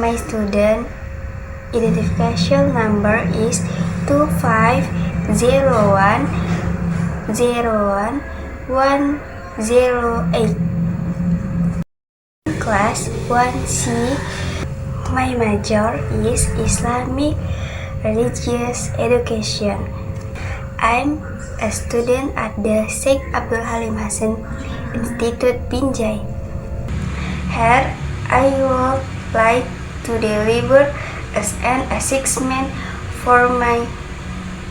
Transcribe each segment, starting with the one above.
My student identification number is 250101108. Class 1C. My major is Islamic Religious Education. I'm a student at the Sheikh Abdul Halim Hasan Institute, Binjai. Here, I would like to deliver as an assessment for my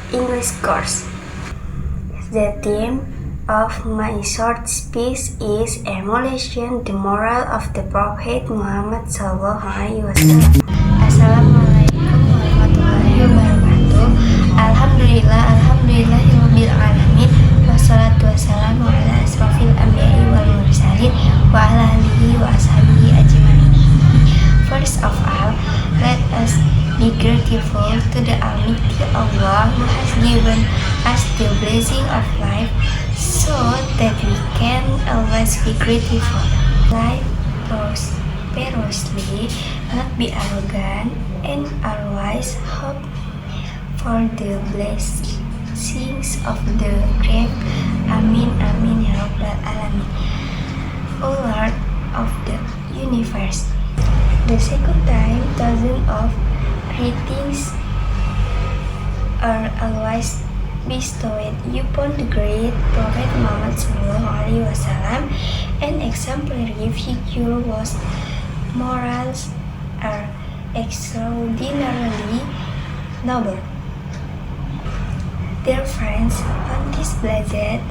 English course. The theme of my short speech is Emulation the Moral of the Prophet Muhammad SAW. Assalamualaikum warahmatullahi wabarakatuh. Alhamdulillahirabbil alamin. Wassalatu wassalamu ala asrofil anbiya'i wal mursalin wa ala alihi wa ashabihi ajmain. First of all, let us be grateful to the Almighty Allah who has given us the blessing of life so that we can always be grateful. Life prosperously, not be arrogant, and always hope for the blessings of the great. Amin, amin, ya Rabbal Alamin. O Lord of the universe, the second time thousands of greetings are always bestowed upon the great Prophet Muhammad SAW, an exemplary figure whose morals are extraordinarily noble. Dear friends, on this blessed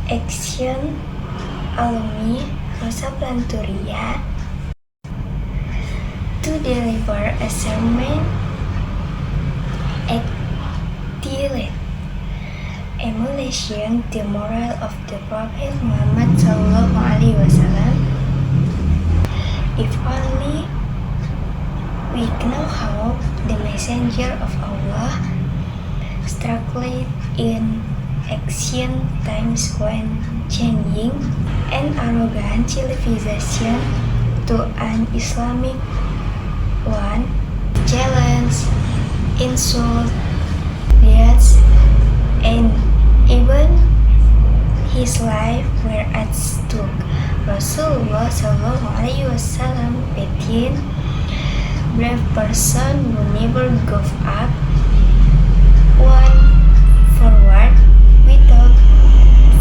action, allow me, Rosa Planturia, to deliver a sermon entitled Emulation the Moral of the Prophet Muhammad SAW. If only we know how the Messenger of Allah struggled in ancient times when changing an arrogant civilization to an Islamic one, challenge, insult, death, and even his life were at stake. Rasulullah SAW petitioned brave person who never gave up, one forward without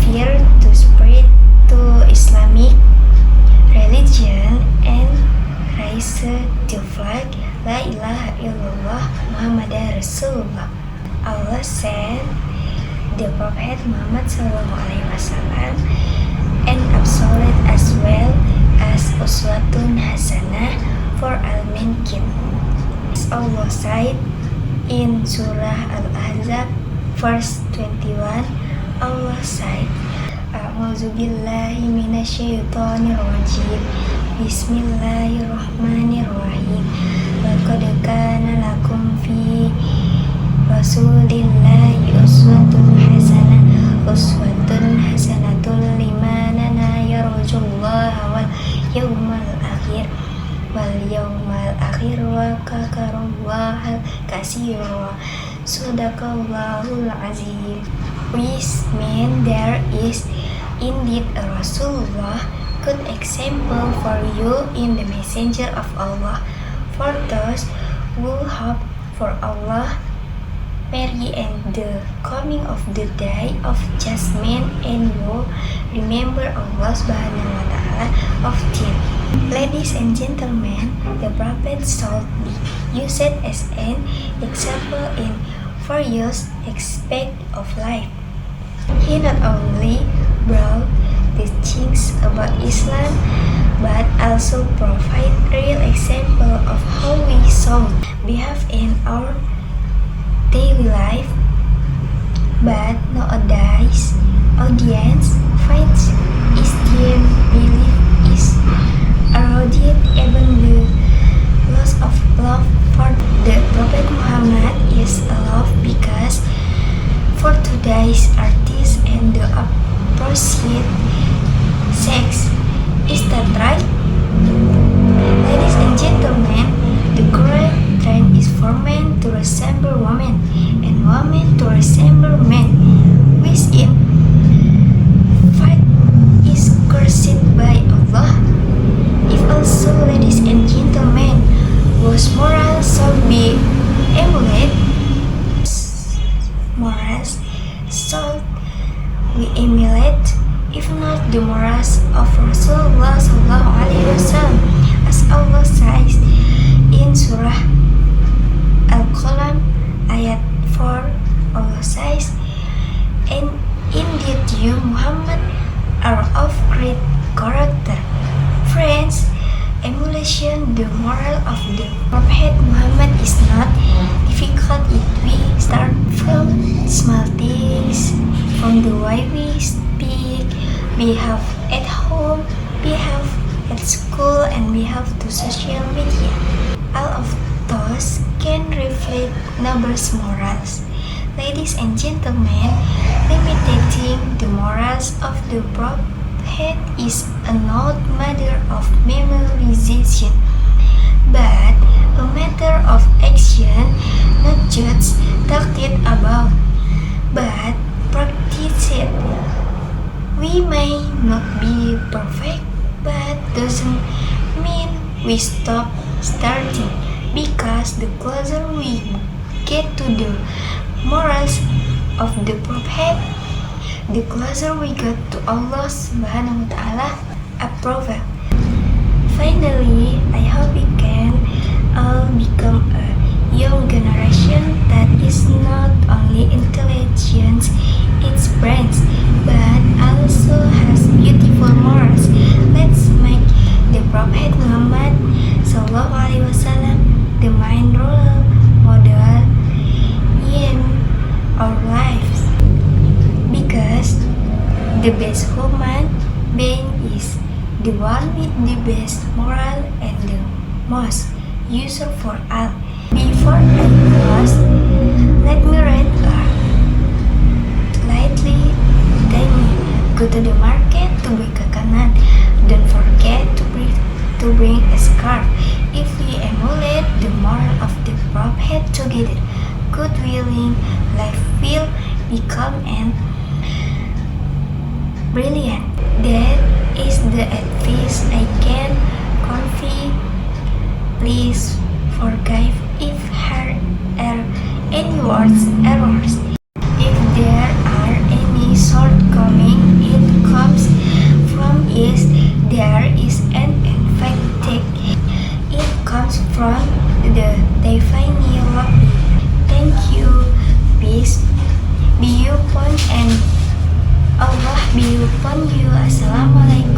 fear to spread to Islamic religion and raise the flag La ilaha illallah Muhammadar Rasulullah. Allah sent the Prophet Muhammad SAW and absolute as well as uswatun hasanah for all mankind. As Allah said in Surah Al-Ahzab verse 21, Allah said, A'udzu billahi minasyaitonir rajim. Bismillahirrahmanirrahim. Laqad kana lakum fi Rasulillahi uswatun hasanatun liman yarjullaha wal yawmal akhir wa dzakarallaha katsira. Shadaqallahul azim. Which means there is indeed a Rasulullah, good example for you in the Messenger of Allah, for those who hope for Allah, Mary, and the coming of the day of judgment, and who remember Allah Subhanahu wa Ta'ala often. Ladies and gentlemen, the Prophet should be used as an example in various aspects of life. He not only brought teachings about Islam, but also provide real example of how we should behave in our daily life. But nowadays, audience finds Islam belief is eroded, even the loss of love for the Prophet Muhammad is a love because for today's artists and the opposite sex. Is that right? Ladies and gentlemen, those morals should be emulated. Morals should we emulate, if not the morals of Rasulullah Sallallahu Alaihi Wasallam, as Allah says in Surah Al-Qalam ayat 4. Allah says, and indeed you Muhammad are of great character. Friends, emulation the moral of the Prophet Muhammad is not difficult if we start from small things, from the way we speak, behave at home, behave at school, and behave to social media. All of those can reflect nobles' morals. Ladies and gentlemen, imitating the morals of the Prophet is not a matter of memorization, but a matter of action, not just talked about, but practiced. We may not be perfect, but doesn't mean we stop starting, because the closer we get to the morals of the Prophet, the closer we get to Allah Subhanahu wa Ta'ala approval. Finally, I hope we can all become a young generation that is not only intelligent, its brains, but also has beautiful morals. Let's make the Prophet Muhammad Sallallahu Alaihi Wasallam the main role model in our lives, because the best human being is the one with the best moral and the most useful for all. Before I close, let me read a lightly tiny. Go to the market to buy coconut. Don't forget to bring a scarf. If we emulate the moral of the Prophet together, good willing life will become an brilliant. That is the advice I can convey. Please forgive if there are any words errors. If there are any shortcoming, it comes from is there is an infected. It comes from the divine love. Thank you. Peace be upon and Allah be upon you. Assalamualaikum.